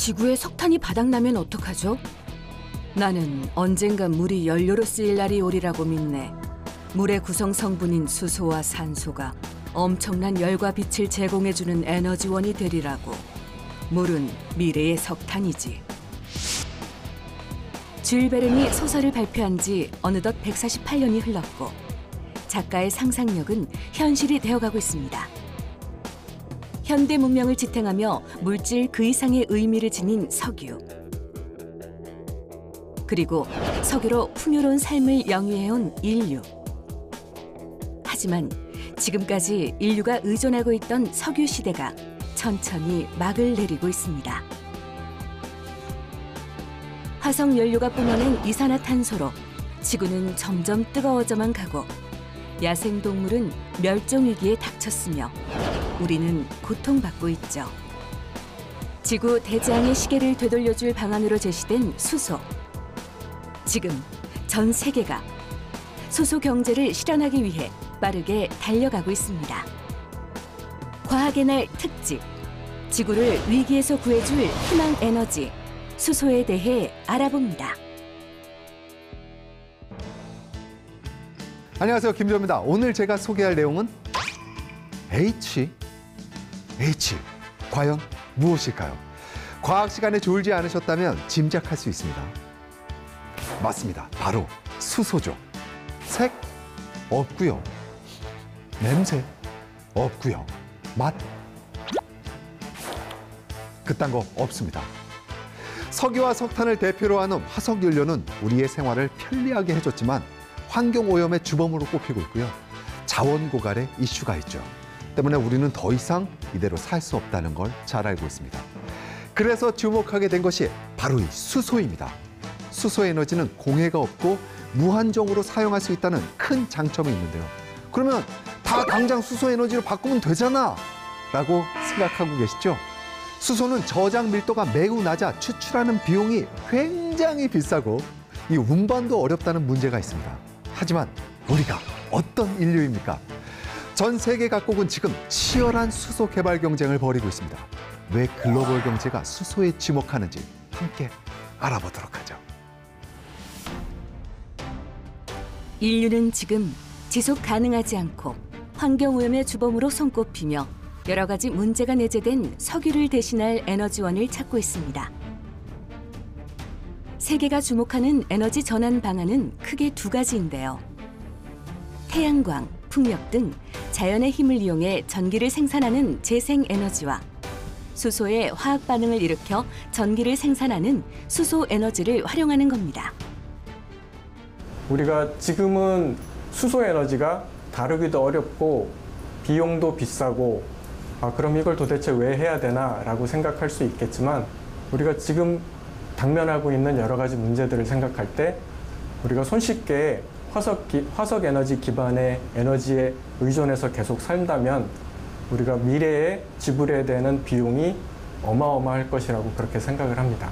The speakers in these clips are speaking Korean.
지구에 석탄이 바닥나면 어떡하죠? 나는 언젠가 물이 연료로 쓰일 날이 오리라고 믿네. 물의 구성 성분인 수소와 산소가 엄청난 열과 빛을 제공해주는 에너지원이 되리라고. 물은 미래의 석탄이지. 줄 베른이 소설을 발표한 지 어느덧 148년이 흘렀고 작가의 상상력은 현실이 되어가고 있습니다. 현대 문명을 지탱하며 물질 그 이상의 의미를 지닌 석유. 그리고 석유로 풍요로운 삶을 영위해온 인류. 하지만 지금까지 인류가 의존하고 있던 석유 시대가 천천히 막을 내리고 있습니다. 화석 연료가 뿜어낸 이산화탄소로 지구는 점점 뜨거워져만 가고 야생동물은 멸종 위기에 닥쳤으며 우리는 고통받고 있죠. 지구 대재앙의 시계를 되돌려줄 방안으로 제시된 수소. 지금 전 세계가 수소 경제를 실현하기 위해 빠르게 달려가고 있습니다. 과학의 날 특집. 지구를 위기에서 구해줄 희망 에너지. 수소에 대해 알아봅니다. 안녕하세요, 김조입니다. 오늘 제가 소개할 내용은 H. 과연 무엇일까요? 과학 시간에 졸지 않으셨다면 짐작할 수 있습니다. 맞습니다. 바로 수소죠. 색 없고요. 냄새 없고요. 맛 그딴 거 없습니다. 석유와 석탄을 대표로 하는 화석연료는 우리의 생활을 편리하게 해줬지만 환경오염의 주범으로 꼽히고 있고요. 자원 고갈의 이슈가 있죠. 때문에 우리는 더 이상 이대로 살 수 없다는 걸 잘 알고 있습니다. 그래서 주목하게 된 것이 바로 이 수소입니다. 수소 에너지는 공해가 없고 무한정으로 사용할 수 있다는 큰 장점이 있는데요. 그러면 다 당장 수소 에너지로 바꾸면 되잖아 라고 생각하고 계시죠? 수소는 저장 밀도가 매우 낮아 추출하는 비용이 굉장히 비싸고 이 운반도 어렵다는 문제가 있습니다. 하지만 우리가 어떤 인류입니까? 전 세계 각국은 지금 치열한 수소 개발 경쟁을 벌이고 있습니다. 왜 글로벌 경제가 수소에 주목하는지 함께 알아보도록 하죠. 인류는 지금 지속 가능하지 않고 환경오염의 주범으로 손꼽히며 여러 가지 문제가 내재된 석유를 대신할 에너지원을 찾고 있습니다. 세계가 주목하는 에너지 전환 방안은 크게 두 가지인데요. 태양광, 풍력 등 자연의 힘을 이용해 전기를 생산하는 재생에너지와 수소의 화학 반응을 일으켜 전기를 생산하는 수소 에너지를 활용하는 겁니다. 우리가 지금은 수소 에너지가 다루기도 어렵고 비용도 비싸고 그럼 이걸 도대체 왜 해야 되나 라고 생각할 수 있겠지만 우리가 지금 당면하고 있는 여러 가지 문제들을 생각할 때 우리가 손쉽게 화석 에너지 기반의 에너지에 의존해서 계속 산다면 우리가 미래에 지불해야 되는 비용이 어마어마할 것이라고 그렇게 생각을 합니다.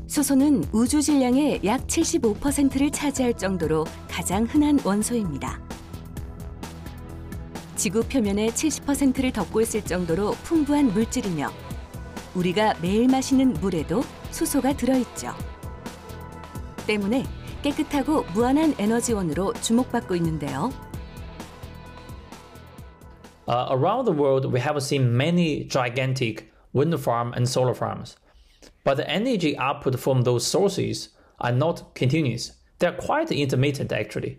수소는 우주 질량의 약 75%를 차지할 정도로 가장 흔한 원소입니다. 지구 표면의 70%를 덮고 있을 정도로 풍부한 물질이며 우리가 매일 마시는 물에도 수소가 들어있죠. 때문에 깨끗하고 무한한 에너지원으로 주목받고 있는데요. Around the world, we have seen many gigantic wind farms and solar farms. But the energy output from those sources are not continuous. They're quite intermittent, actually.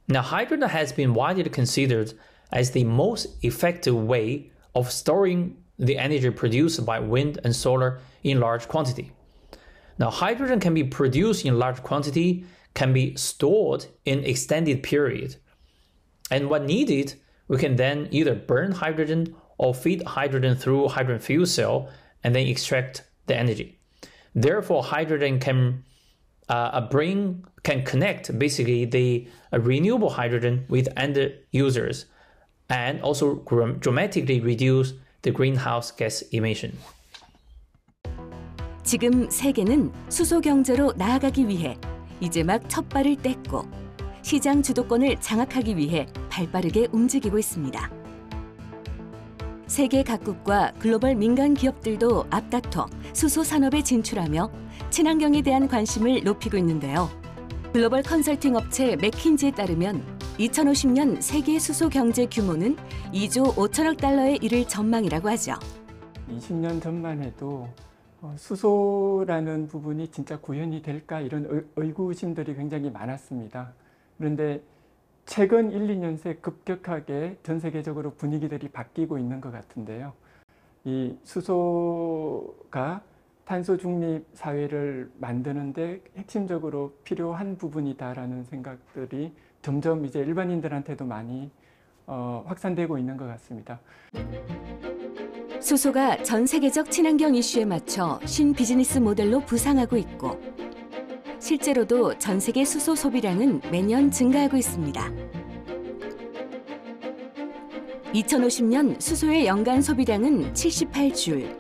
Now, hydrogen has been widely considered as the most effective way of storing the energy produced by wind and solar in large quantity. Now, hydrogen can be produced in large quantity, can be stored in extended period. And when needed, we can then either burn hydrogen or feed hydrogen through hydrogen fuel cell and then extract the energy. Therefore, hydrogen can connect basically the renewable hydrogen with end users and also dramatically reduce the greenhouse gas emission. 지금 세계는 수소 경제로 나아가기 위해 이제 막 첫 발을 뗐고 시장 주도권을 장악하기 위해 발빠르게 움직이고 있습니다. 세계 각국과 글로벌 민간 기업들도 앞다퉈 수소 산업에 진출하며 친환경에 대한 관심을 높이고 있는데요. 글로벌 컨설팅 업체 맥킨지에 따르면 2050년 세계 수소 경제 규모는 2조 5천억 달러에 이를 전망이라고 하죠. 20년 전만 해도 수소라는 부분이 진짜 구현이 될까 이런 의구심들이 굉장히 많았습니다. 그런데 최근 1, 2년 새 급격하게 전 세계적으로 분위기들이 바뀌고 있는 것 같은데요. 이 수소가 탄소 중립 사회를 만드는데 핵심적으로 필요한 부분이다라는 생각들이 점점 이제 일반인들한테도 많이 확산되고 있는 것 같습니다. 수소가 전 세계적 친환경 이슈에 맞춰 신비즈니스 모델로 부상하고 있고 실제로도 전 세계 수소 소비량은 매년 증가하고 있습니다. 2050년 수소의 연간 소비량은 78줄,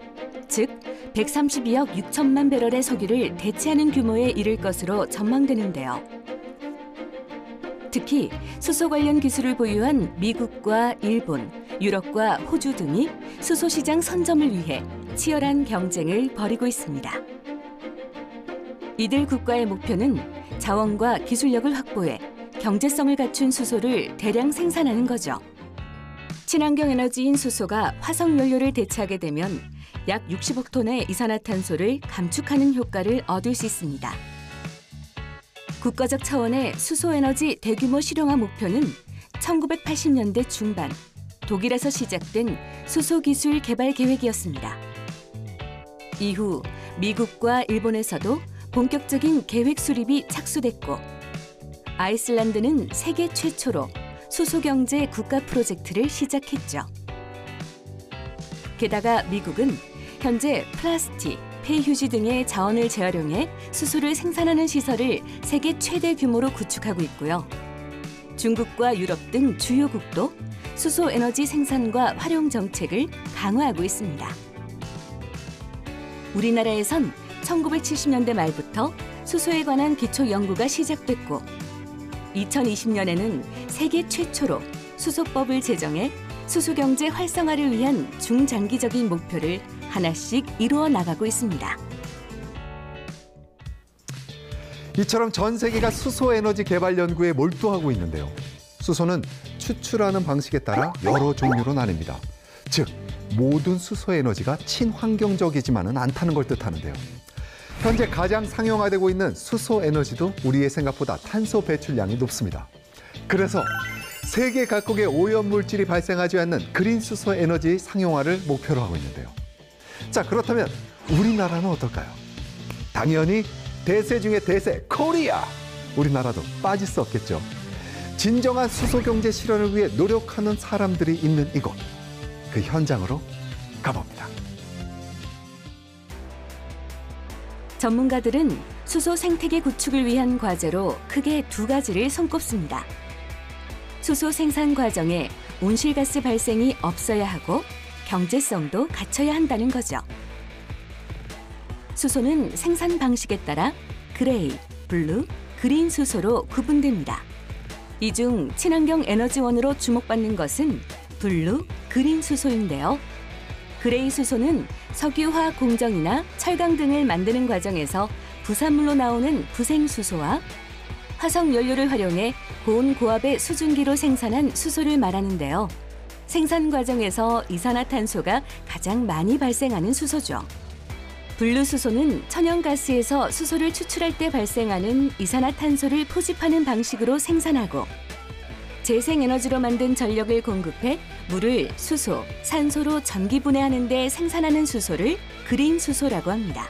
즉 132억 6천만 배럴의 석유를 대체하는 규모에 이를 것으로 전망되는데요. 특히 수소 관련 기술을 보유한 미국과 일본, 유럽과 호주 등이 수소 시장 선점을 위해 치열한 경쟁을 벌이고 있습니다. 이들 국가의 목표는 자원과 기술력을 확보해 경제성을 갖춘 수소를 대량 생산하는 거죠. 친환경 에너지인 수소가 화석 연료를 대체하게 되면 약 60억 톤의 이산화탄소를 감축하는 효과를 얻을 수 있습니다. 국가적 차원의 수소에너지 대규모 실용화 목표는 1980년대 중반 독일에서 시작된 수소기술 개발 계획이었습니다. 이후 미국과 일본에서도 본격적인 계획 수립이 착수됐고 아이슬란드는 세계 최초로 수소경제 국가 프로젝트를 시작했죠. 게다가 미국은 현재 플라스틱, 폐휴지 등의 자원을 재활용해 수소를 생산하는 시설을 세계 최대 규모로 구축하고 있고요. 중국과 유럽 등 주요국도 수소 에너지 생산과 활용 정책을 강화하고 있습니다. 우리나라에선 1970년대 말부터 수소에 관한 기초 연구가 시작됐고 2020년에는 세계 최초로 수소법을 제정해 수소경제 활성화를 위한 중장기적인 목표를 하나씩 이루어 나가고 있습니다. 이처럼 전 세계가 수소 에너지 개발 연구에 몰두하고 있는데요. 수소는 추출하는 방식에 따라 여러 종류로 나뉩니다. 즉, 모든 수소 에너지가 친환경적이지만은 않다는 걸 뜻하는데요. 현재 가장 상용화되고 있는 수소 에너지도 우리의 생각보다 탄소 배출량이 높습니다. 그래서 세계 각국의 오염물질이 발생하지 않는 그린 수소 에너지 상용화를 목표로 하고 있는데요. 자, 그렇다면 우리나라는 어떨까요? 당연히 대세 중의 대세 코리아! 우리나라도 빠질 수 없겠죠. 진정한 수소 경제 실현을 위해 노력하는 사람들이 있는 이곳, 그 현장으로 가봅니다. 전문가들은 수소 생태계 구축을 위한 과제로 크게 두 가지를 손꼽습니다. 수소 생산 과정에 온실가스 발생이 없어야 하고 경제성도 갖춰야 한다는 거죠. 수소는 생산 방식에 따라 그레이, 블루, 그린 수소로 구분됩니다. 이 중 친환경 에너지원으로 주목받는 것은 블루, 그린 수소인데요. 그레이 수소는 석유화학 공정이나 철강 등을 만드는 과정에서 부산물로 나오는 부생수소와 화석 연료를 활용해 고온 고압의 수증기로 생산한 수소를 말하는데요. 생산 과정에서 이산화탄소가 가장 많이 발생하는 수소죠. 블루수소는 천연가스에서 수소를 추출할 때 발생하는 이산화탄소를 포집하는 방식으로 생산하고 재생에너지로 만든 전력을 공급해 물을 수소, 산소로 전기 분해하는 데 생산하는 수소를 그린 수소라고 합니다.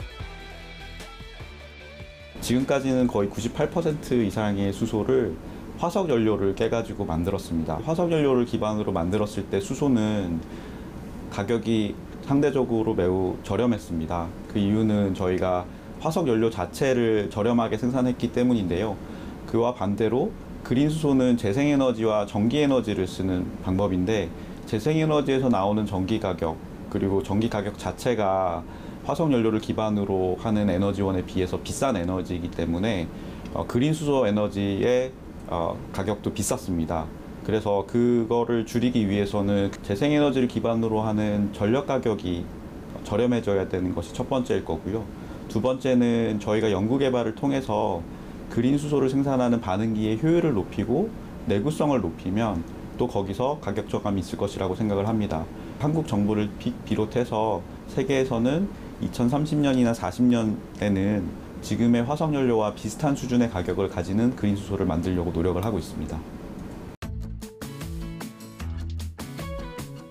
지금까지는 거의 98% 이상의 수소를 화석 연료를 깨가지고 만들었습니다. 화석 연료를 기반으로 만들었을 때 수소는 가격이 상대적으로 매우 저렴했습니다. 그 이유는 저희가 화석 연료 자체를 저렴하게 생산했기 때문인데요. 그와 반대로 그린 수소는 재생에너지와 전기에너지를 쓰는 방법인데 재생에너지에서 나오는 전기 가격 그리고 전기 가격 자체가 화석 연료를 기반으로 하는 에너지원에 비해서 비싼 에너지이기 때문에 그린 수소 에너지의 가격도 비쌌습니다. 그래서 그거를 줄이기 위해서는 재생에너지를 기반으로 하는 전력 가격이 저렴해져야 되는 것이 첫 번째일 거고요. 두 번째는 저희가 연구 개발을 통해서 그린 수소를 생산하는 반응기의 효율을 높이고 내구성을 높이면 또 거기서 가격 저감이 있을 것이라고 생각을 합니다. 한국 정부를 비롯해서 세계에서는 2030년이나 40년에는 지금의 화석연료와 비슷한 수준의 가격을 가지는 그린 수소를 만들려고 노력을 하고 있습니다.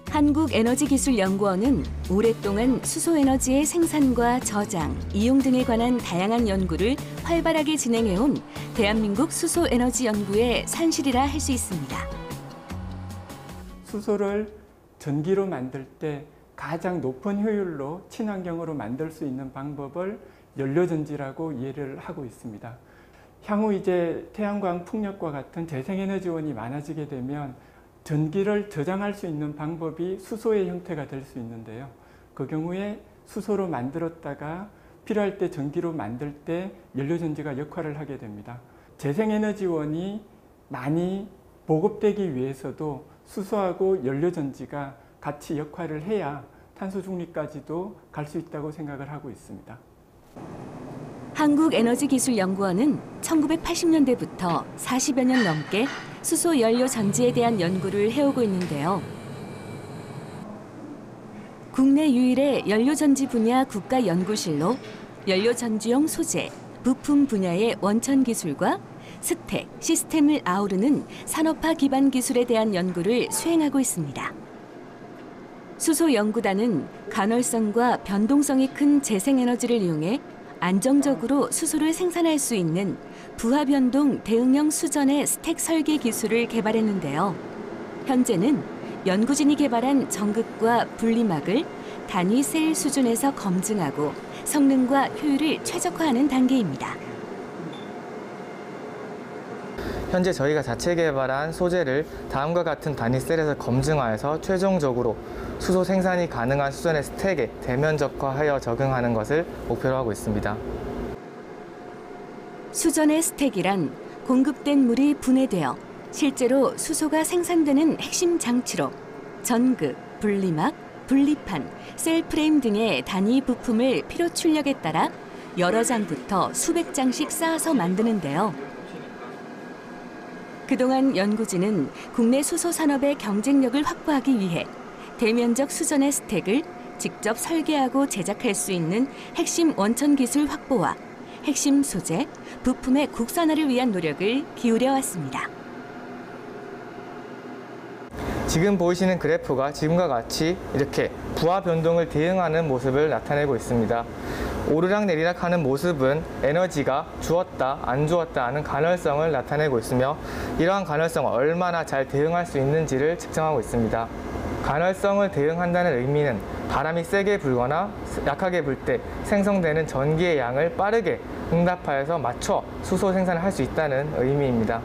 한국에너지기술연구원은 오랫동안 수소에너지의 생산과 저장, 이용 등에 관한 다양한 연구를 활발하게 진행해온 대한민국 수소에너지 연구의 산실이라 할 수 있습니다. 수소를 전기로 만들 때 가장 높은 효율로 친환경으로 만들 수 있는 방법을 연료전지라고 이해를 하고 있습니다. 향후 이제 태양광 풍력과 같은 재생에너지원이 많아지게 되면 전기를 저장할 수 있는 방법이 수소의 형태가 될 수 있는데요. 그 경우에 수소로 만들었다가 필요할 때 전기로 만들 때 연료전지가 역할을 하게 됩니다. 재생에너지원이 많이 보급되기 위해서도 수소하고 연료전지가 같이 역할을 해야 탄소 중립까지도 갈 수 있다고 생각을 하고 있습니다. 한국에너지기술연구원은 1980년대부터 40여 년 넘게 수소 연료 전지에 대한 연구를 해오고 있는데요. 국내 유일의 연료전지 분야 국가연구실로 연료전지용 소재, 부품 분야의 원천 기술과 스택, 시스템을 아우르는 산업화 기반 기술에 대한 연구를 수행하고 있습니다. 수소연구단은 간헐성과 변동성이 큰 재생에너지를 이용해 안정적으로 수소를 생산할 수 있는 부하변동 대응형 수전의 스택 설계 기술을 개발했는데요. 현재는 연구진이 개발한 전극과 분리막을 단위 셀 수준에서 검증하고 성능과 효율을 최적화하는 단계입니다. 현재 저희가 자체 개발한 소재를 다음과 같은 단위 셀에서 검증하여서 최종적으로 수소 생산이 가능한 수준의 스택에 대면적화하여 적용하는 것을 목표로 하고 있습니다. 수전의 스택이란 공급된 물이 분해되어 실제로 수소가 생산되는 핵심 장치로 전극, 분리막, 분리판, 셀 프레임 등의 단위 부품을 필요 출력에 따라 여러 장부터 수백 장씩 쌓아서 만드는데요. 그동안 연구진은 국내 수소 산업의 경쟁력을 확보하기 위해 대면적 수전의 스택을 직접 설계하고 제작할 수 있는 핵심 원천 기술 확보와 핵심 소재, 부품의 국산화를 위한 노력을 기울여 왔습니다. 지금 보이시는 그래프가 지금과 같이 이렇게 부하 변동을 대응하는 모습을 나타내고 있습니다. 오르락 내리락 하는 모습은 에너지가 주었다 안 주었다 하는 간헐성을 나타내고 있으며 이러한 간헐성을 얼마나 잘 대응할 수 있는지를 측정하고 있습니다. 간헐성을 대응한다는 의미는 바람이 세게 불거나 약하게 불 때 생성되는 전기의 양을 빠르게 응답하여서 맞춰 수소 생산을 할 수 있다는 의미입니다.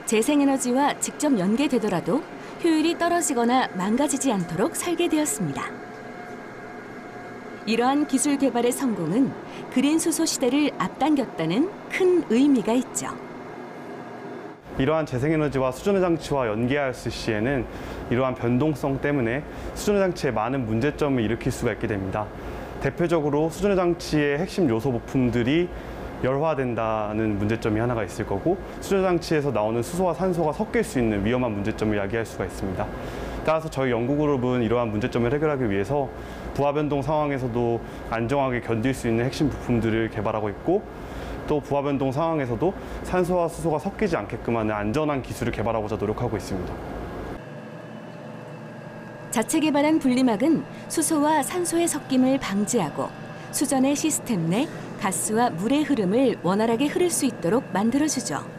재생에너지와 직접 연계되더라도 효율이 떨어지거나 망가지지 않도록 설계되었습니다. 이러한 기술 개발의 성공은 그린 수소 시대를 앞당겼다는 큰 의미가 있죠. 이러한 재생에너지와 수전의 장치와 연계하였을 시에는 이러한 변동성 때문에 수전의 장치에 많은 문제점을 일으킬 수가 있게 됩니다. 대표적으로 수전의 장치의 핵심 요소 부품들이 열화된다는 문제점이 하나가 있을 거고 수전의 장치에서 나오는 수소와 산소가 섞일 수 있는 위험한 문제점을 야기할 수가 있습니다. 따라서 저희 연구그룹은 이러한 문제점을 해결하기 위해서 부하변동 상황에서도 안정하게 견딜 수 있는 핵심 부품들을 개발하고 있고 또 부하변동 상황에서도 산소와 수소가 섞이지 않게끔 하는 안전한 기술을 개발하고자 노력하고 있습니다. 자체 개발한 분리막은 수소와 산소의 섞임을 방지하고 수전의 시스템 내 가스와 물의 흐름을 원활하게 흐를 수 있도록 만들어주죠.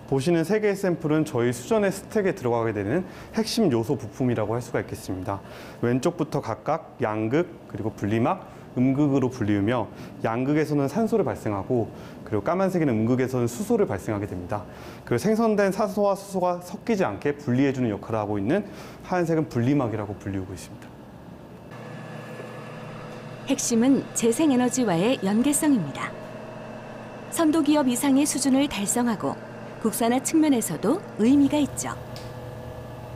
보시는 세 개의 샘플은 저희 수전의 스택에 들어가게 되는 핵심 요소 부품이라고 할 수가 있겠습니다. 왼쪽부터 각각 양극, 그리고 분리막, 음극으로 분리우며 양극에서는 산소를 발생하고 그리고 까만색인 음극에서는 수소를 발생하게 됩니다. 그리고 생성된 산소와 수소가 섞이지 않게 분리해주는 역할을 하고 있는 하얀색은 분리막이라고 불리우고 있습니다. 핵심은 재생에너지와의 연계성입니다. 선도기업 이상의 수준을 달성하고 국산화 측면에서도 의미가 있죠.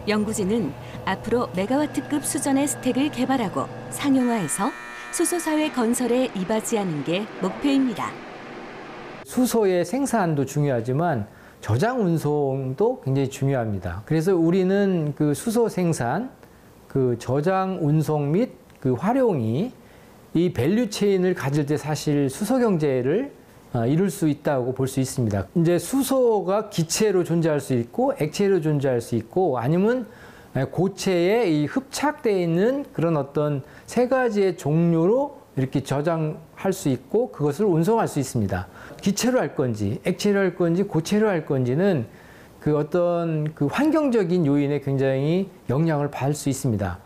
연구진은 앞으로 메가와트급 수준의 스택을 개발하고 상용화해서 수소사회 건설에 이바지하는 게 목표입니다. 수소의 생산도 중요하지만 저장 운송도 굉장히 중요합니다. 그래서 우리는 그 수소 생산, 그 저장 운송 및 그 활용이 이 밸류 체인을 가질 때 사실 수소 경제를 이룰 수 있다고 볼 수 있습니다. 이제 수소가 기체로 존재할 수 있고 액체로 존재할 수 있고 아니면 고체에 이 흡착되어 있는 그런 어떤 세 가지의 종류로 이렇게 저장할 수 있고 그것을 운송할 수 있습니다. 기체로 할 건지 액체로 할 건지 고체로 할 건지는 그 어떤 그 환경적인 요인에 굉장히 영향을 받을 수 있습니다.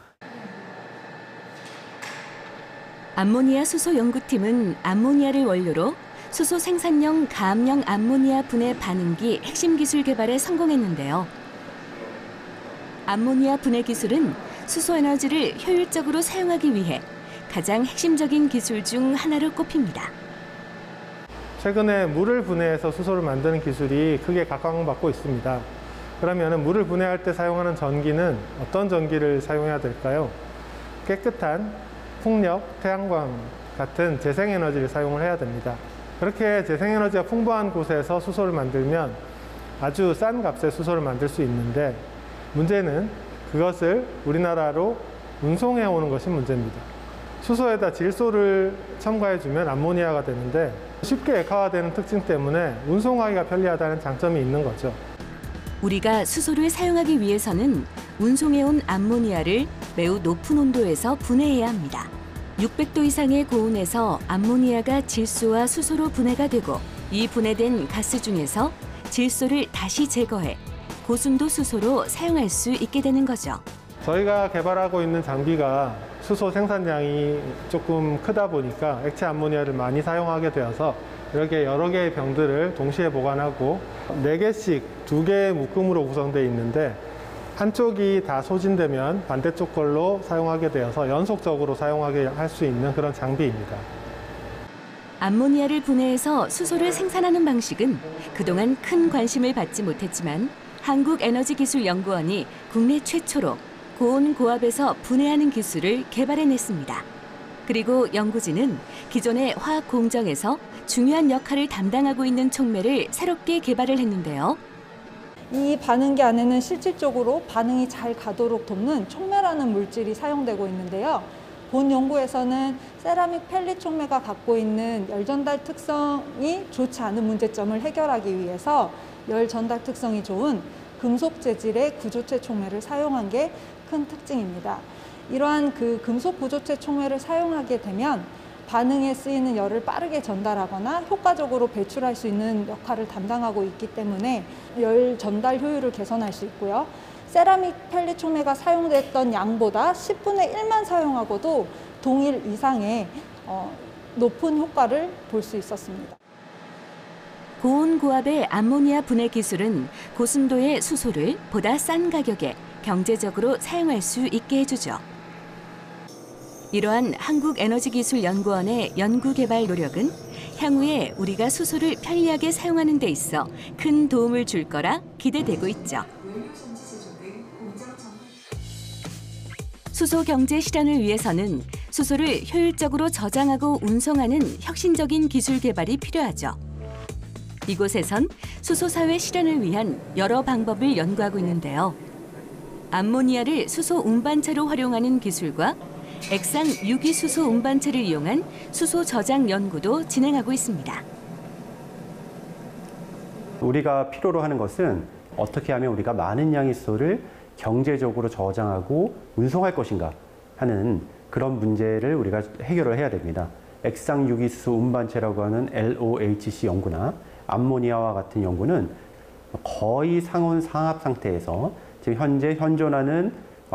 암모니아 수소 연구팀은 암모니아를 원료로 수소 생산용 가압용 암모니아 분해 반응기 핵심 기술 개발에 성공했는데요. 암모니아 분해 기술은 수소 에너지를 효율적으로 사용하기 위해 가장 핵심적인 기술 중 하나로 꼽힙니다. 최근에 물을 분해해서 수소를 만드는 기술이 크게 각광받고 있습니다. 그러면 물을 분해할 때 사용하는 전기는 어떤 전기를 사용해야 될까요? 깨끗한 풍력, 태양광 같은 재생에너지를 사용을 해야 됩니다. 그렇게 재생에너지가 풍부한 곳에서 수소를 만들면 아주 싼 값에 수소를 만들 수 있는데 문제는 그것을 우리나라로 운송해 오는 것이 문제입니다. 수소에다 질소를 첨가해주면 암모니아가 되는데 쉽게 액화화되는 특징 때문에 운송하기가 편리하다는 장점이 있는 거죠. 우리가 수소를 사용하기 위해서는 운송해온 암모니아를 매우 높은 온도에서 분해해야 합니다. 600도 이상의 고온에서 암모니아가 질소와 수소로 분해가 되고 이 분해된 가스 중에서 질소를 다시 제거해 고순도 수소로 사용할 수 있게 되는 거죠. 저희가 개발하고 있는 장비가 수소 생산량이 조금 크다 보니까 액체 암모니아를 많이 사용하게 되어서 이렇게 여러 개의 병들을 동시에 보관하고 4개씩 2개의 묶음으로 구성되어 있는데 한쪽이 다 소진되면 반대쪽 걸로 사용하게 되어서 연속적으로 사용하게 할 수 있는 그런 장비입니다. 암모니아를 분해해서 수소를 생산하는 방식은 그동안 큰 관심을 받지 못했지만 한국에너지기술연구원이 국내 최초로 고온 고압에서 분해하는 기술을 개발해냈습니다. 그리고 연구진은 기존의 화학 공정에서 중요한 역할을 담당하고 있는 촉매를 새롭게 개발을 했는데요. 이 반응기 안에는 실질적으로 반응이 잘 가도록 돕는 촉매라는 물질이 사용되고 있는데요. 본 연구에서는 세라믹 펠릿 촉매가 갖고 있는 열 전달 특성이 좋지 않은 문제점을 해결하기 위해서 열 전달 특성이 좋은 금속 재질의 구조체 촉매를 사용한 게 큰 특징입니다. 이러한 그 금속 구조체 촉매를 사용하게 되면 반응에 쓰이는 열을 빠르게 전달하거나 효과적으로 배출할 수 있는 역할을 담당하고 있기 때문에 열 전달 효율을 개선할 수 있고요. 세라믹 펠릿 촉매가 사용됐던 양보다 10분의 1만 사용하고도 동일 이상의 높은 효과를 볼 수 있었습니다. 고온 고압의 암모니아 분해 기술은 고순도의 수소를 보다 싼 가격에 경제적으로 사용할 수 있게 해주죠. 이러한 한국에너지기술연구원의 연구개발 노력은 향후에 우리가 수소를 편리하게 사용하는 데 있어 큰 도움을 줄 거라 기대되고 있죠. 수소 경제 실현을 위해서는 수소를 효율적으로 저장하고 운송하는 혁신적인 기술 개발이 필요하죠. 이곳에선 수소 사회 실현을 위한 여러 방법을 연구하고 있는데요. 암모니아를 수소 운반체로 활용하는 기술과 액상 유기수소 운반체를 이용한 수소 저장 연구도 진행하고 있습니다. 우리가 필요로 하는 것은 어떻게 하면 우리가 많은 양의 수소를 경제적으로 저장하고 운송할 것인가 하는 그런 문제를 우리가 해결을 해야 됩니다. 액상 유기수소 운반체라고 하는 LOHC 연구나 암모니아와 같은 연구는 거의 상온 상압 상태에서 지금 현재 현존하는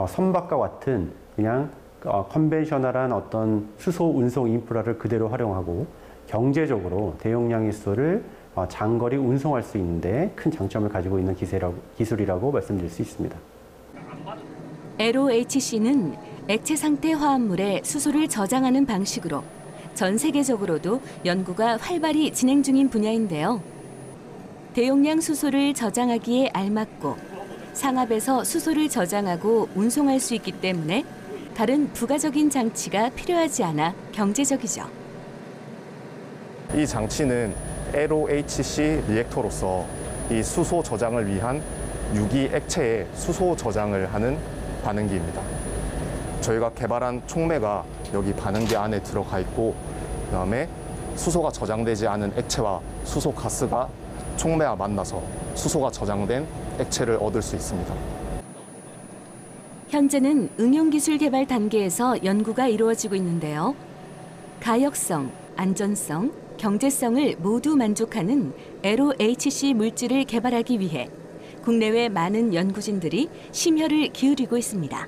선박과 같은 그냥 컨벤셔널한 어떤 수소 운송 인프라를 그대로 활용하고 경제적으로 대용량의 수소를 장거리 운송할 수 있는데 큰 장점을 가지고 있는 기술이라고 말씀드릴 수 있습니다. LOHC는 액체 상태 화합물에 수소를 저장하는 방식으로 전 세계적으로도 연구가 활발히 진행 중인 분야인데요. 대용량 수소를 저장하기에 알맞고 상압에서 수소를 저장하고 운송할 수 있기 때문에 다른 부가적인 장치가 필요하지 않아 경제적이죠. 이 장치는 LOHC 리액터로서 이 수소 저장을 위한 유기 액체의 수소 저장을 하는 반응기입니다. 저희가 개발한 촉매가 여기 반응기 안에 들어가 있고, 그다음에 수소가 저장되지 않은 액체와 수소 가스가 촉매와 만나서 수소가 저장된 액체를 얻을 수 있습니다. 현재는 응용기술 개발 단계에서 연구가 이루어지고 있는데요. 가역성, 안전성, 경제성을 모두 만족하는 LOHC 물질을 개발하기 위해 국내외 많은 연구진들이 심혈을 기울이고 있습니다.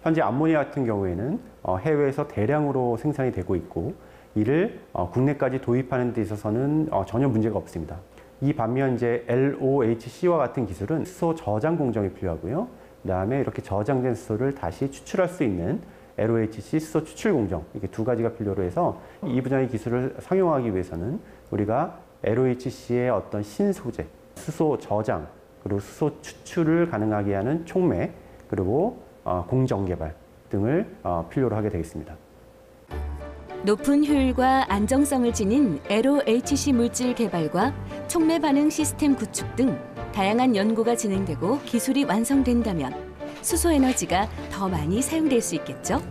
현재 암모니아 같은 경우에는 해외에서 대량으로 생산이 되고 있고, 이를 국내까지 도입하는 데 있어서는 전혀 문제가 없습니다. 이 반면 이제 LOHC와 같은 기술은 수소 저장 공정이 필요하고요. 그다음에 이렇게 저장된 수소를 다시 추출할 수 있는 LOHC 수소 추출 공정, 이렇게 두 가지가 필요로 해서 이 분야의 기술을 상용하기 위해서는 우리가 LOHC의 어떤 신소재, 수소 저장, 그리고 수소 추출을 가능하게 하는 촉매, 그리고 공정 개발 등을 필요로 하게 되겠습니다. 높은 효율과 안정성을 지닌 LOHC 물질 개발과 촉매 반응 시스템 구축 등 다양한 연구가 진행되고 기술이 완성된다면 수소 에너지가 더 많이 사용될 수 있겠죠.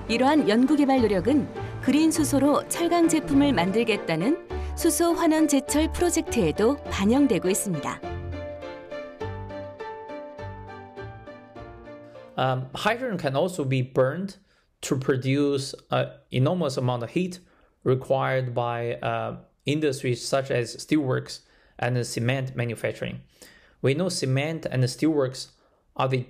이러한 연구 개발 노력은 그린 수소로 철강 제품을 만들겠다는 수소 환원 제철 프로젝트에도 반영되고 있습니다. Hydrogen can also be burned to produce an enormous amount of heat required by industries such as steelworks and cement manufacturing. We know cement and steelworks are the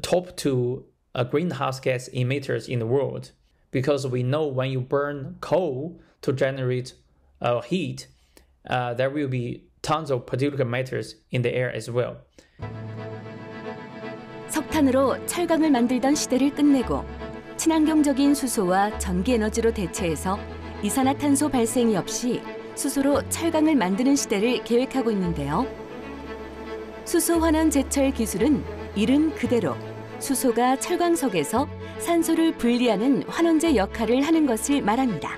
top two greenhouse gas emitters in the world, because we know when you burn coal to generate heat, there will be tons of particulate matters in the air as well. 석탄으로 철강을 만들던 시대를 끝내고 친환경적인 수소와 전기 에너지로 대체해서 이산화탄소 발생이 없이 수소로 철강을 만드는 시대를 계획하고 있는데요. 수소 환원 제철 기술은 이름 그대로 수소가 철광석에서 산소를 분리하는 환원제 역할을 하는 것을 말합니다.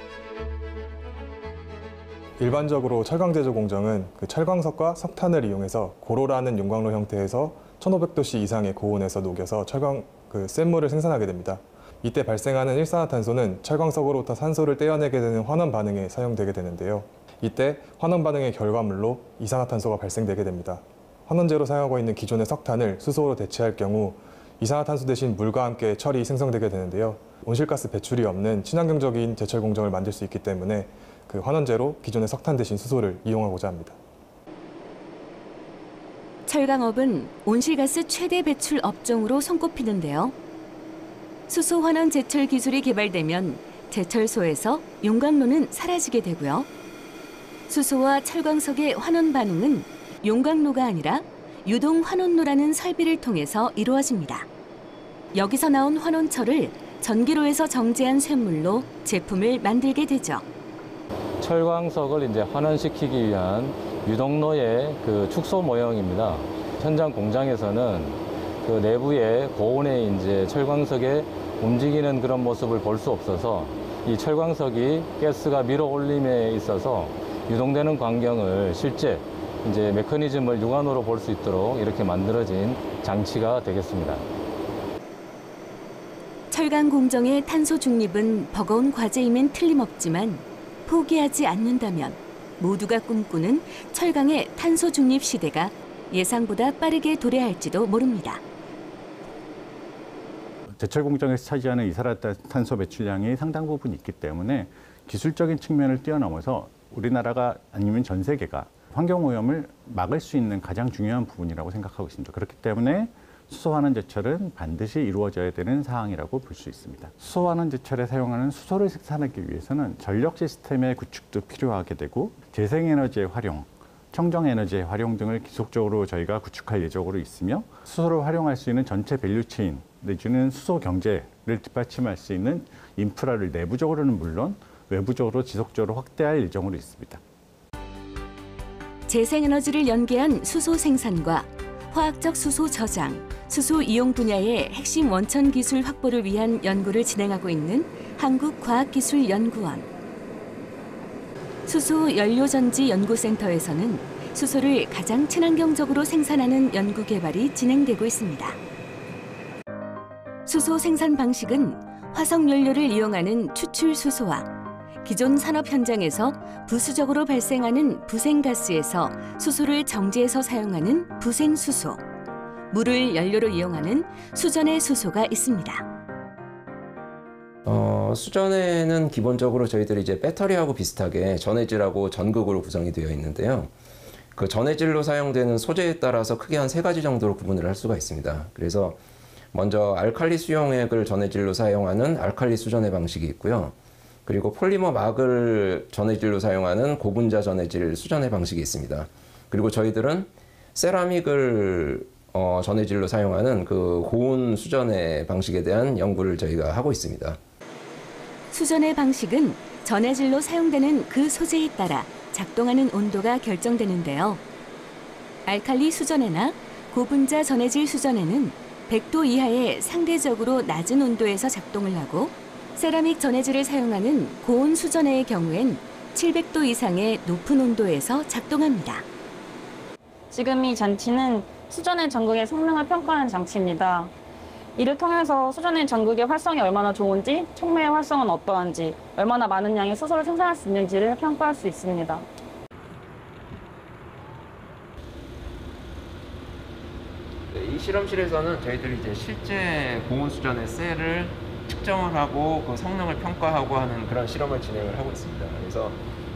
일반적으로 철강 제조 공정은 그 철광석과 석탄을 이용해서 고로라는 용광로 형태에서 1500도씨 이상의 고온에서 녹여서 철강 쇳물을 생산하게 됩니다. 이때 발생하는 일산화탄소는 철광석으로부터 산소를 떼어내게 되는 환원 반응에 사용되게 되는데요. 이때 환원 반응의 결과물로 이산화탄소가 발생되게 됩니다. 환원제로 사용하고 있는 기존의 석탄을 수소로 대체할 경우 이산화탄소 대신 물과 함께 철이 생성되게 되는데요. 온실가스 배출이 없는 친환경적인 제철 공정을 만들 수 있기 때문에 그 환원제로 기존의 석탄 대신 수소를 이용하고자 합니다. 철강업은 온실가스 최대 배출 업종으로 손꼽히는데요. 수소 환원 제철 기술이 개발되면 제철소에서 용광로는 사라지게 되고요. 수소와 철광석의 환원 반응은 용광로가 아니라 유동 환원로라는 설비를 통해서 이루어집니다. 여기서 나온 환원철을 전기로에서 정제한 쇳물로 제품을 만들게 되죠. 철광석을 이제 환원시키기 위한 유동로의 축소 모형입니다. 현장 공장에서는 그 내부의 고온에 이제 철광석에 움직이는 그런 모습을 볼 수 없어서 이 철광석이 가스가 밀어 올림에 있어서 유동되는 광경을 실제 이제 메커니즘을 육안으로 볼 수 있도록 이렇게 만들어진 장치가 되겠습니다. 철강 공정의 탄소 중립은 버거운 과제임엔 틀림없지만 포기하지 않는다면 모두가 꿈꾸는 철강의 탄소 중립 시대가 예상보다 빠르게 도래할지도 모릅니다. 제철 공정에서 차지하는 이산화탄소 배출량이 상당 부분 있기 때문에 기술적인 측면을 뛰어넘어서 우리나라가 아니면 전 세계가 환경오염을 막을 수 있는 가장 중요한 부분이라고 생각하고 있습니다. 그렇기 때문에 수소환원 제철은 반드시 이루어져야 되는 사항이라고 볼 수 있습니다. 수소환원 제철에 사용하는 수소를 생산하기 위해서는 전력 시스템의 구축도 필요하게 되고 재생에너지의 활용, 청정에너지의 활용 등을 지속적으로 저희가 구축할 예정으로 있으며 수소를 활용할 수 있는 전체 밸류체인 내지는 수소 경제를 뒷받침할 수 있는 인프라를 내부적으로는 물론 외부적으로 지속적으로 확대할 예정으로 있습니다. 재생에너지를 연계한 수소 생산과 화학적 수소 저장, 수소 이용 분야의 핵심 원천 기술 확보를 위한 연구를 진행하고 있는 한국과학기술연구원. 수소 연료전지 연구센터에서는 수소를 가장 친환경적으로 생산하는 연구 개발이 진행되고 있습니다. 수소 생산 방식은 화석 연료를 이용하는 추출 수소와 기존 산업 현장에서 부수적으로 발생하는 부생가스에서 수소를 정제해서 사용하는 부생수소, 물을 연료로 이용하는 수전의 수소가 있습니다. 수전에는 기본적으로 저희들이 이제 배터리하고 비슷하게 전해질하고 전극으로 구성이 되어 있는데요. 그 전해질로 사용되는 소재에 따라서 크게 한 3가지 정도로 구분을 할 수가 있습니다. 그래서 먼저 알칼리 수용액을 전해질로 사용하는 알칼리 수전의 방식이 있고요. 그리고 폴리머 막을 전해질로 사용하는 고분자 전해질 수전의 방식이 있습니다. 그리고 저희들은 세라믹을 전해질로 사용하는 그 고온 수전의 방식에 대한 연구를 저희가 하고 있습니다. 수전의 방식은 전해질로 사용되는 그 소재에 따라 작동하는 온도가 결정되는데요. 알칼리 수전에나 고분자 전해질 수전에는 100도 이하의 상대적으로 낮은 온도에서 작동을 하고 세라믹 전해질을 사용하는 고온 수전의 경우엔 700도 이상의 높은 온도에서 작동합니다. 지금 이 장치는 수전의 전극의 성능을 평가하는 장치입니다. 이를 통해서 수전의 전극의 활성이 얼마나 좋은지, 촉매의 활성은 어떠한지, 얼마나 많은 양의 수소를 생산할 수 있는지를 평가할 수 있습니다. 이 실험실에서는 저희들이 이제 실제 고온 수전의 셀을 측정을 하고 그 성능을 평가하고 하는 그런 실험을 진행을 하고 있습니다. 그래서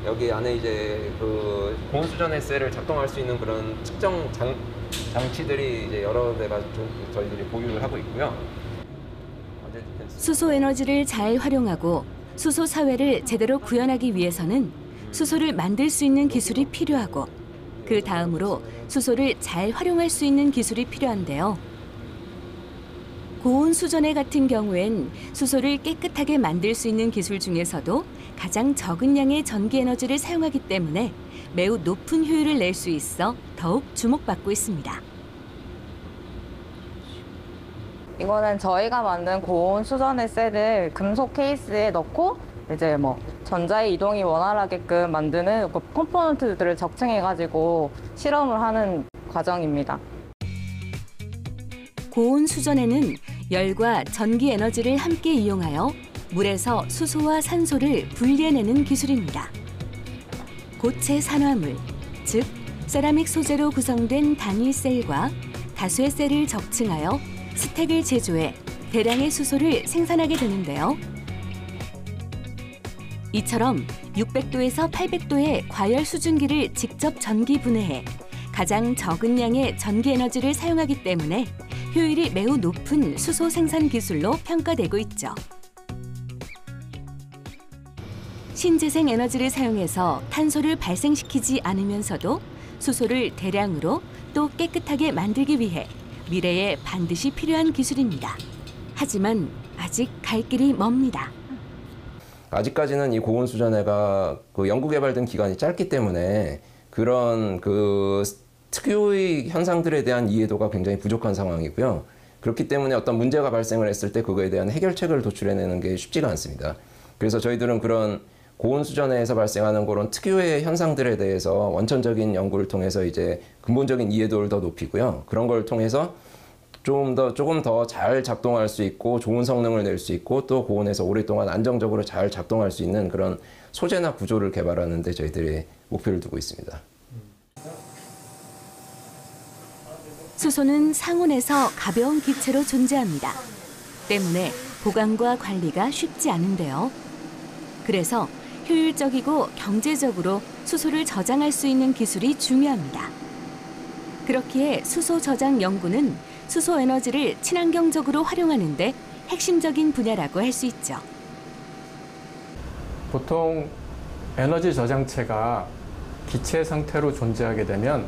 여기 안에 이제 그 고온 수전의 셀을 작동할 수 있는 그런 측정 장치들이 이제 여러 대가 좀 저희들이 보유를 하고 있고요. 수소 에너지를 잘 활용하고 수소 사회를 제대로 구현하기 위해서는 수소를 만들 수 있는 기술이 필요하고 그 다음으로 수소를 잘 활용할 수 있는 기술이 필요한데요. 고온 수전해 같은 경우엔 수소를 깨끗하게 만들 수 있는 기술 중에서도 가장 적은 양의 전기 에너지를 사용하기 때문에 매우 높은 효율을 낼 수 있어 더욱 주목받고 있습니다. 이거는 저희가 만든 고온 수전의 셀을 금속 케이스에 넣고 이제 뭐 전자의 이동이 원활하게끔 만드는 컴포넌트들을 적층해가지고 실험을 하는 과정입니다. 고온 수전에는 열과 전기 에너지를 함께 이용하여 물에서 수소와 산소를 분리해내는 기술입니다. 고체 산화물, 즉 세라믹 소재로 구성된 단위 셀과 다수의 셀을 적층하여 스택을 제조해 대량의 수소를 생산하게 되는데요. 이처럼 600도에서 800도의 과열 수증기를 직접 전기 분해해 가장 적은 양의 전기 에너지를 사용하기 때문에 효율이 매우 높은 수소 생산 기술로 평가되고 있죠. 신재생 에너지를 사용해서 탄소를 발생시키지 않으면서도 수소를 대량으로 또 깨끗하게 만들기 위해 미래에 반드시 필요한 기술입니다. 하지만 아직 갈 길이 멉니다. 아직까지는 이 고온 수전해가 그 연구 개발된 기간이 짧기 때문에 그런 그 특유의 현상들에 대한 이해도가 굉장히 부족한 상황이고요. 그렇기 때문에 어떤 문제가 발생을 했을 때 그거에 대한 해결책을 도출해내는 게 쉽지가 않습니다. 그래서 저희들은 그런 고온 수전해에서 발생하는 그런 특유의 현상들에 대해서 원천적인 연구를 통해서 이제 근본적인 이해도를 더 높이고요. 그런 걸 통해서 조금 더 잘 작동할 수 있고 좋은 성능을 낼 수 있고 또 고온에서 오랫동안 안정적으로 잘 작동할 수 있는 그런 소재나 구조를 개발하는 데 저희들이 목표를 두고 있습니다. 수소는 상온에서 가벼운 기체로 존재합니다. 때문에 보관과 관리가 쉽지 않은데요. 그래서 효율적이고 경제적으로 수소를 저장할 수 있는 기술이 중요합니다. 그렇기에 수소 저장 연구는 수소 에너지를 친환경적으로 활용하는 데 핵심적인 분야라고 할 수 있죠. 보통 에너지 저장체가 기체 상태로 존재하게 되면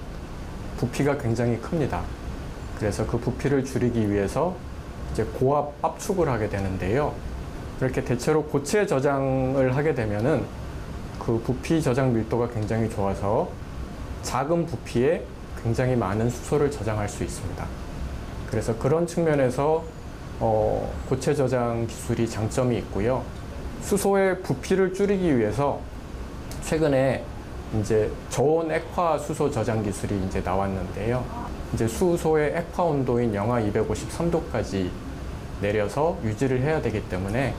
부피가 굉장히 큽니다. 그래서 그 부피를 줄이기 위해서 이제 고압 압축을 하게 되는데요. 이렇게 대체로 고체 저장을 하게 되면은 그 부피 저장 밀도가 굉장히 좋아서 작은 부피에 굉장히 많은 수소를 저장할 수 있습니다. 그래서 그런 측면에서 고체 저장 기술이 장점이 있고요. 수소의 부피를 줄이기 위해서 최근에 이제 저온 액화 수소 저장 기술이 이제 나왔는데요. 이제 수소의 액화 온도인 영하 253도까지 내려서 유지를 해야 되기 때문에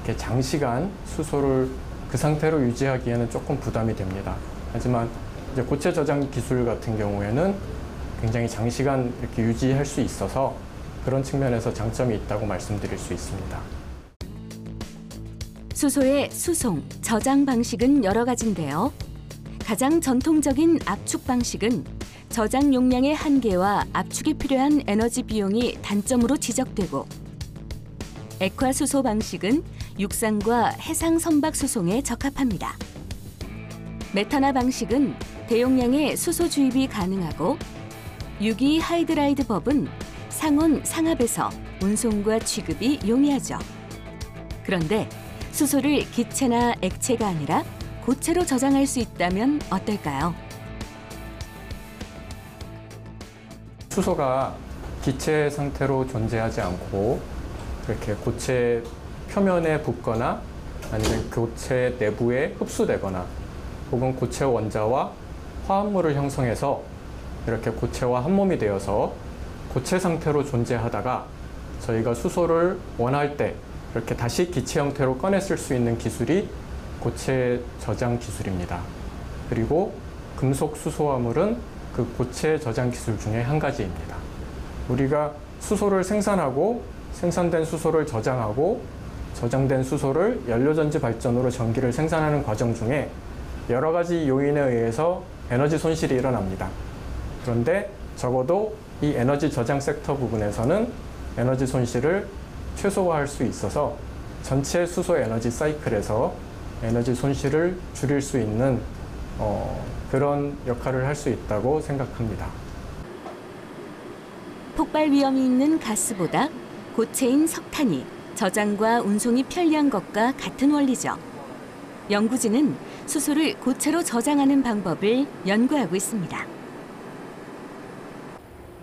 이렇게 장시간 수소를 그 상태로 유지하기에는 조금 부담이 됩니다. 하지만 이제 고체 저장 기술 같은 경우에는 굉장히 장시간 이렇게 유지할 수 있어서 그런 측면에서 장점이 있다고 말씀드릴 수 있습니다. 수소의 수송, 저장 방식은 여러 가지인데요. 가장 전통적인 압축 방식은 저장 용량의 한계와 압축에 필요한 에너지 비용이 단점으로 지적되고, 액화 수소 방식은 육상과 해상 선박 수송에 적합합니다. 메타나 방식은 대용량의 수소 주입이 가능하고, 유기 하이드라이드 법은 상온 상압에서 운송과 취급이 용이하죠. 그런데 수소를 기체나 액체가 아니라 고체로 저장할 수 있다면 어떨까요? 수소가 기체 상태로 존재하지 않고 이렇게 고체 표면에 붙거나 아니면 고체 내부에 흡수되거나 혹은 고체 원자와 화합물을 형성해서 이렇게 고체와 한 몸이 되어서 고체 상태로 존재하다가 저희가 수소를 원할 때 이렇게 다시 기체 형태로 꺼내 쓸 수 있는 기술이 고체 저장 기술입니다. 그리고 금속 수소화물은 그 고체 저장 기술 중에 한 가지입니다. 우리가 수소를 생산하고 생산된 수소를 저장하고 저장된 수소를 연료전지 발전으로 전기를 생산하는 과정 중에 여러 가지 요인에 의해서 에너지 손실이 일어납니다. 그런데 적어도 이 에너지 저장 섹터 부분에서는 에너지 손실을 최소화할 수 있어서 전체 수소 에너지 사이클에서 에너지 손실을 줄일 수 있는 그런 역할을 할 수 있다고 생각합니다. 폭발 위험이 있는 가스보다 고체인 석탄이 저장과 운송이 편리한 것과 같은 원리죠. 연구진은 수소를 고체로 저장하는 방법을 연구하고 있습니다.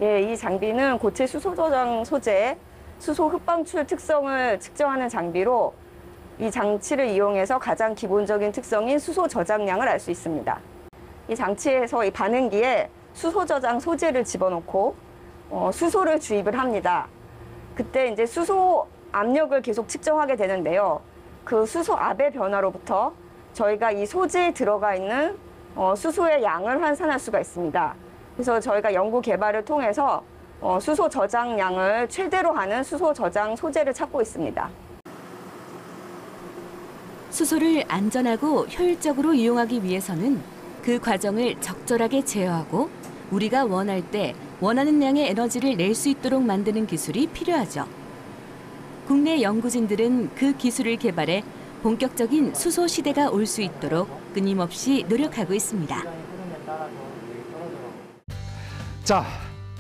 이 장비는 고체 수소 저장 소재, 수소 흡방출 특성을 측정하는 장비로 이 장치를 이용해서 가장 기본적인 특성인 수소 저장량을 알 수 있습니다. 이 장치에서 이 반응기에 수소 저장 소재를 집어넣고 수소를 주입을 합니다. 그때 이제 수소 압력을 계속 측정하게 되는데요. 그 수소 압의 변화로부터 저희가 이 소재에 들어가 있는 수소의 양을 환산할 수가 있습니다. 그래서 저희가 연구 개발을 통해서 수소 저장량을 최대로 하는 수소 저장 소재를 찾고 있습니다. 수소를 안전하고 효율적으로 이용하기 위해서는 그 과정을 적절하게 제어하고 우리가 원할 때 원하는 양의 에너지를 낼 수 있도록 만드는 기술이 필요하죠. 국내 연구진들은 그 기술을 개발해 본격적인 수소 시대가 올 수 있도록 끊임없이 노력하고 있습니다. 자,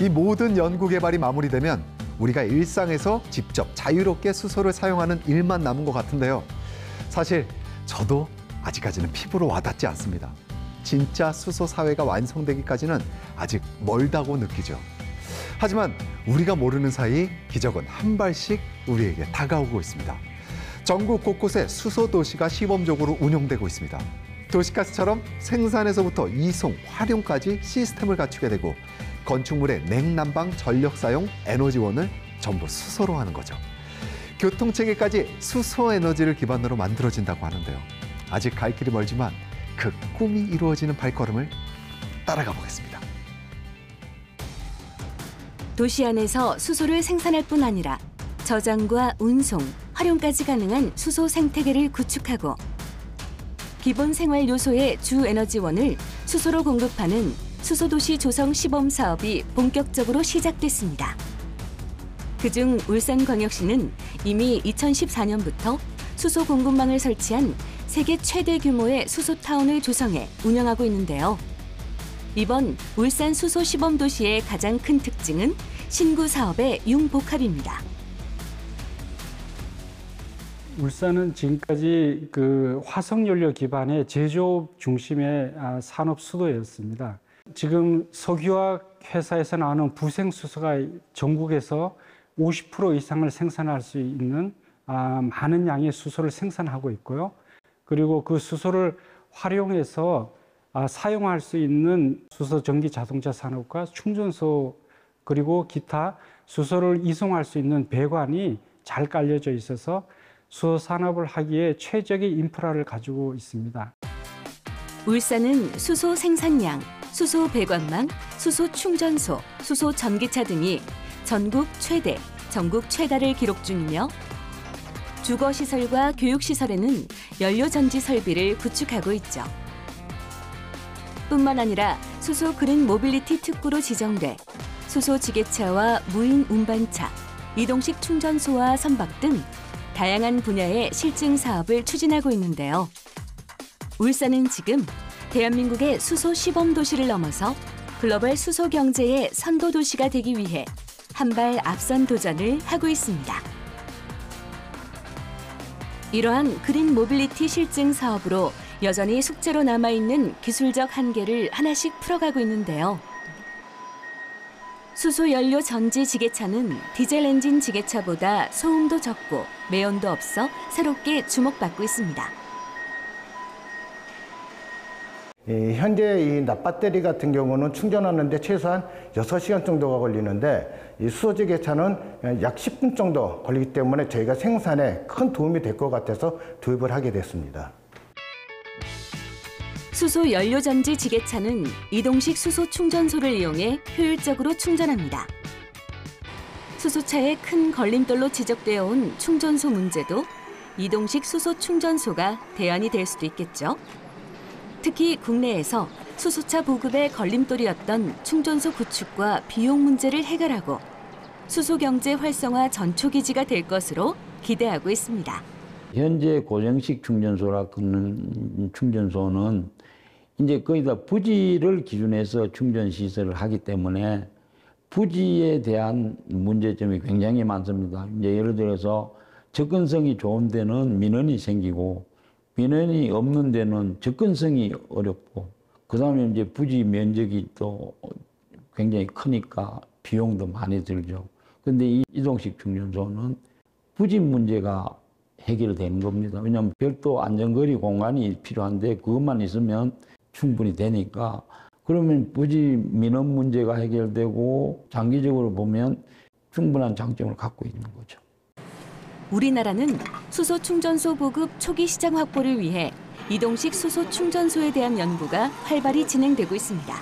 이 모든 연구 개발이 마무리되면 우리가 일상에서 직접 자유롭게 수소를 사용하는 일만 남은 것 같은데요. 사실 저도 아직까지는 피부로 와닿지 않습니다. 진짜 수소 사회가 완성되기까지는 아직 멀다고 느끼죠. 하지만 우리가 모르는 사이 기적은 한 발씩 우리에게 다가오고 있습니다. 전국 곳곳에 수소 도시가 시범적으로 운영되고 있습니다. 도시가스처럼 생산에서부터 이송, 활용까지 시스템을 갖추게 되고 건축물의 냉난방, 전력 사용, 에너지원을 전부 수소로 하는 거죠. 교통체계까지 수소 에너지를 기반으로 만들어진다고 하는데요. 아직 갈 길이 멀지만 그 꿈이 이루어지는 발걸음을 따라가 보겠습니다. 도시 안에서 수소를 생산할 뿐 아니라 저장과 운송, 활용까지 가능한 수소 생태계를 구축하고 기본 생활 요소의 주 에너지원을 수소로 공급하는 수소도시 조성 시범 사업이 본격적으로 시작됐습니다. 그중 울산광역시는 이미 2014년부터 수소 공급망을 설치한 세계 최대 규모의 수소타운을 조성해 운영하고 있는데요. 이번 울산 수소 시범 도시의 가장 큰 특징은 신구 사업의 융복합입니다. 울산은 지금까지 그 화석연료 기반의 제조업 중심의 산업 수도였습니다. 지금 석유화학 회사에서 나오는 부생수소가 전국에서 50% 이상을 생산할 수 있는 많은 양의 수소를 생산하고 있고요. 그리고 그 수소를 활용해서 사용할 수 있는 수소 전기 자동차 산업과 충전소 그리고 기타 수소를 이송할 수 있는 배관이 잘 깔려져 있어서 수소 산업을 하기에 최적의 인프라를 가지고 있습니다. 울산은 수소 생산량, 수소 배관망, 수소 충전소, 수소 전기차 등이 전국 최대, 전국 최다를 기록 중이며 주거시설과 교육시설에는 연료전지 설비를 구축하고 있죠. 뿐만 아니라 수소 그린 모빌리티 특구로 지정돼 수소 지게차와 무인 운반차, 이동식 충전소와 선박 등 다양한 분야의 실증 사업을 추진하고 있는데요. 울산은 지금 대한민국의 수소 시범 도시를 넘어서 글로벌 수소 경제의 선도 도시가 되기 위해 한 발 앞선 도전을 하고 있습니다. 이러한 그린 모빌리티 실증 사업으로 여전히 숙제로 남아있는 기술적 한계를 하나씩 풀어가고 있는데요. 수소 연료 전지 지게차는 디젤 엔진 지게차보다 소음도 적고 매연도 없어 새롭게 주목받고 있습니다. 현재 이 납배터리 같은 경우는 충전하는데 최소한 6시간 정도가 걸리는데 이 수소지게차는 약 10분 정도 걸리기 때문에 저희가 생산에 큰 도움이 될 것 같아서 도입을 하게 됐습니다. 수소 연료전지 지게차는 이동식 수소 충전소를 이용해 효율적으로 충전합니다. 수소차의 큰 걸림돌로 지적되어 온 충전소 문제도 이동식 수소 충전소가 대안이 될 수도 있겠죠. 특히 국내에서 수소차 보급의 걸림돌이었던 충전소 구축과 비용 문제를 해결하고 수소 경제 활성화 전초기지가 될 것으로 기대하고 있습니다. 현재 고정식 충전소라는 충전소는 이제 거의 다 부지를 기준해서 충전 시설을 하기 때문에 부지에 대한 문제점이 굉장히 많습니다. 이제 예를 들어서 접근성이 좋은 데는 민원이 생기고 민원이 없는 데는 접근성이 어렵고 그다음에 이제 부지 면적이 또 굉장히 크니까 비용도 많이 들죠. 근데 이 이동식 충전소는 부지 문제가 해결되는 겁니다. 왜냐하면 별도 안전거리 공간이 필요한데 그것만 있으면 충분히 되니까 그러면 부지 민원 문제가 해결되고 장기적으로 보면 충분한 장점을 갖고 있는 거죠. 우리나라는 수소 충전소 보급 초기 시장 확보를 위해 이동식 수소 충전소에 대한 연구가 활발히 진행되고 있습니다.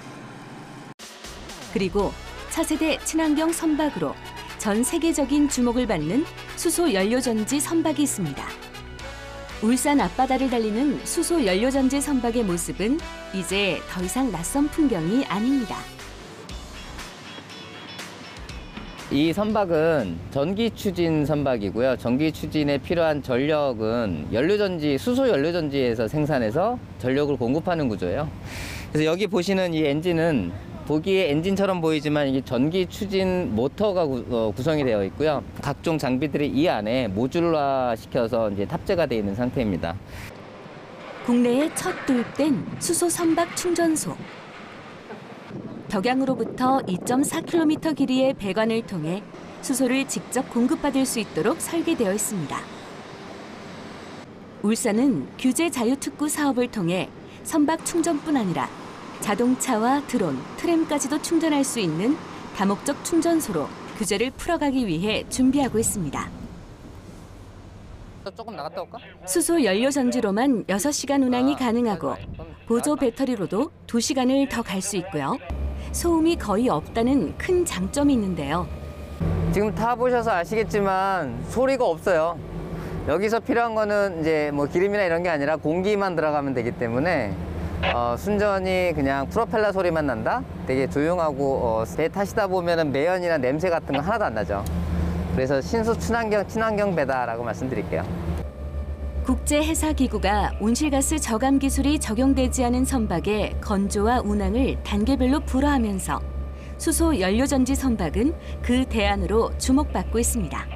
그리고 차세대 친환경 선박으로 전 세계적인 주목을 받는 수소 연료전지 선박이 있습니다. 울산 앞바다를 달리는 수소 연료전지 선박의 모습은 이제 더 이상 낯선 풍경이 아닙니다. 이 선박은 전기 추진 선박이고요. 전기 추진에 필요한 전력은 수소 연료전지에서 생산해서 전력을 공급하는 구조예요. 그래서 여기 보시는 이 엔진은 보기에 엔진처럼 보이지만 이게 전기 추진 모터가 구성이 되어 있고요. 각종 장비들이 이 안에 모듈화 시켜서 이제 탑재가 되어 있는 상태입니다. 국내에 첫 도입된 수소 선박 충전소. 덕양으로부터 2.4km 길이의 배관을 통해 수소를 직접 공급받을 수 있도록 설계되어 있습니다. 울산은 규제 자유특구 사업을 통해 선박 충전뿐 아니라 자동차와 드론, 트램까지도 충전할 수 있는 다목적 충전소로 규제를 풀어가기 위해 준비하고 있습니다. 조금 나갔다 올까? 수소 연료 전지로만 6시간 운항이 가능하고 보조 배터리로도 2시간을 더 갈 수 있고요. 소음이 거의 없다는 큰 장점이 있는데요. 지금 타보셔서 아시겠지만 소리가 없어요. 여기서 필요한 거는 이제 뭐 기름이나 이런 게 아니라 공기만 들어가면 되기 때문에 순전히 그냥 프로펠러 소리만 난다? 되게 조용하고 배 타시다 보면은 매연이나 냄새 같은 거 하나도 안 나죠. 그래서 신수 친환경 배다라고 말씀드릴게요. 국제해사기구가 온실가스 저감 기술이 적용되지 않은 선박의 건조와 운항을 단계별로 불허하면서 수소 연료전지 선박은 그 대안으로 주목받고 있습니다.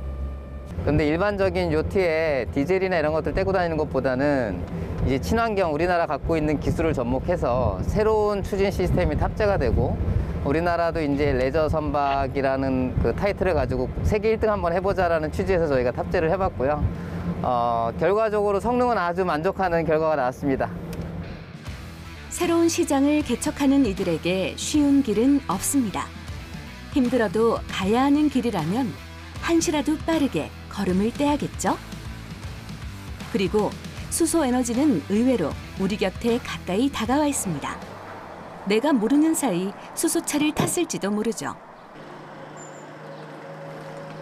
근데 일반적인 요트에 디젤이나 이런 것들 떼고 다니는 것보다는 이제 친환경 우리나라 갖고 있는 기술을 접목해서 새로운 추진 시스템이 탑재가 되고 우리나라도 이제 레저 선박이라는 그 타이틀을 가지고 세계 1등 한번 해보자라는 취지에서 저희가 탑재를 해봤고요. 결과적으로 성능은 아주 만족하는 결과가 나왔습니다. 새로운 시장을 개척하는 이들에게 쉬운 길은 없습니다. 힘들어도 가야 하는 길이라면 한시라도 빠르게 걸음을 떼야겠죠? 그리고 수소에너지는 의외로 우리 곁에 가까이 다가와 있습니다. 내가 모르는 사이 수소차를 탔을지도 모르죠.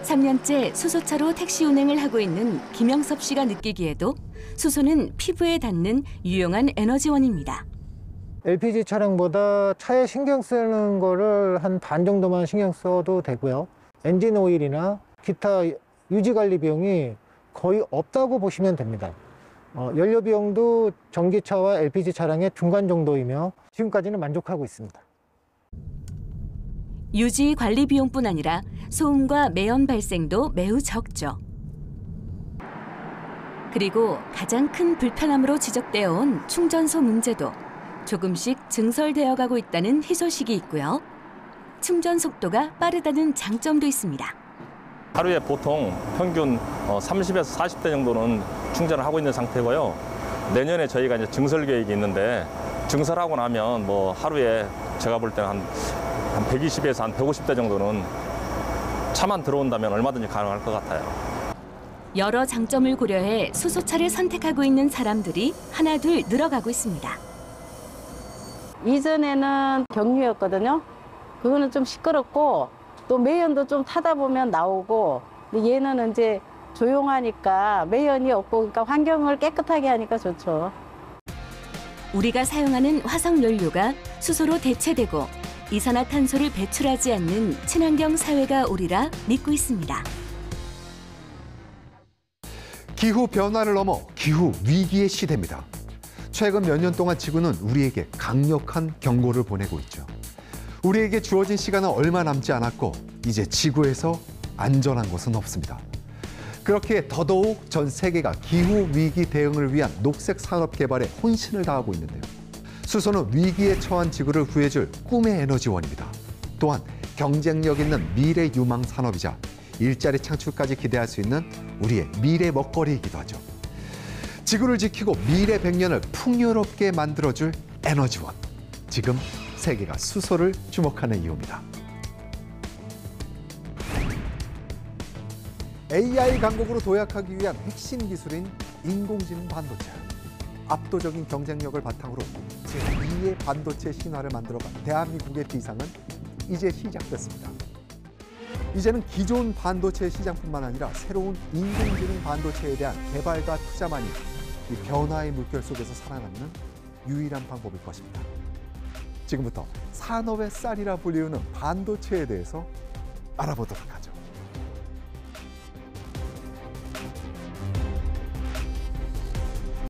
3년째 수소차로 택시 운행을 하고 있는 김영섭 씨가 느끼기에도 수소는 피부에 닿는 유용한 에너지원입니다. LPG 차량보다 차에 신경 쓰는 거를 한 반 정도만 신경 써도 되고요. 엔진 오일이나 기타 유지 관리 비용이 거의 없다고 보시면 됩니다. 연료 비용도 전기차와 LPG 차량의 중간 정도이며 지금까지는 만족하고 있습니다. 유지 관리 비용뿐 아니라 소음과 매연 발생도 매우 적죠. 그리고 가장 큰 불편함으로 지적되어 온 충전소 문제도 조금씩 증설되어 가고 있다는 희소식이 있고요. 충전 속도가 빠르다는 장점도 있습니다. 하루에 보통 평균 30에서 40대 정도는 충전을 하고 있는 상태고요. 내년에 저희가 이제 증설 계획이 있는데 증설하고 나면 뭐 하루에 제가 볼 때는 한 120에서 한 150대 정도는 차만 들어온다면 얼마든지 가능할 것 같아요. 여러 장점을 고려해 수소차를 선택하고 있는 사람들이 하나둘 늘어가고 있습니다. 이전에는 경유였거든요. 그거는 좀 시끄럽고 또 매연도 좀 타다 보면 나오고, 근데 얘는 이제 조용하니까 매연이 없고, 그러니까 환경을 깨끗하게 하니까 좋죠. 우리가 사용하는 화석 연료가 수소로 대체되고 이산화탄소를 배출하지 않는 친환경 사회가 오리라 믿고 있습니다. 기후 변화를 넘어 기후 위기의 시대입니다. 최근 몇 년 동안 지구는 우리에게 강력한 경고를 보내고 있죠. 우리에게 주어진 시간은 얼마 남지 않았고 이제 지구에서 안전한 곳은 없습니다. 그렇기에 더더욱 전 세계가 기후 위기 대응을 위한 녹색 산업 개발에 혼신을 다하고 있는데요. 수소는 위기에 처한 지구를 구해줄 꿈의 에너지원입니다. 또한 경쟁력 있는 미래 유망 산업이자 일자리 창출까지 기대할 수 있는 우리의 미래 먹거리이기도 하죠. 지구를 지키고 미래 100년을 풍요롭게 만들어줄 에너지원. 지금 세계가 수소를 주목하는 이유입니다. AI 강국으로 도약하기 위한 핵심 기술인 인공지능 반도체. 압도적인 경쟁력을 바탕으로 제2의 반도체 신화를 만들어간 대한민국의 비상은 이제 시작됐습니다. 이제는 기존 반도체 시장뿐만 아니라 새로운 인공지능 반도체에 대한 개발과 투자만이 이 변화의 물결 속에서 살아남는 유일한 방법일 것입니다. 지금부터 산업의 쌀이라 불리우는 반도체에 대해서 알아보도록 하겠습니다.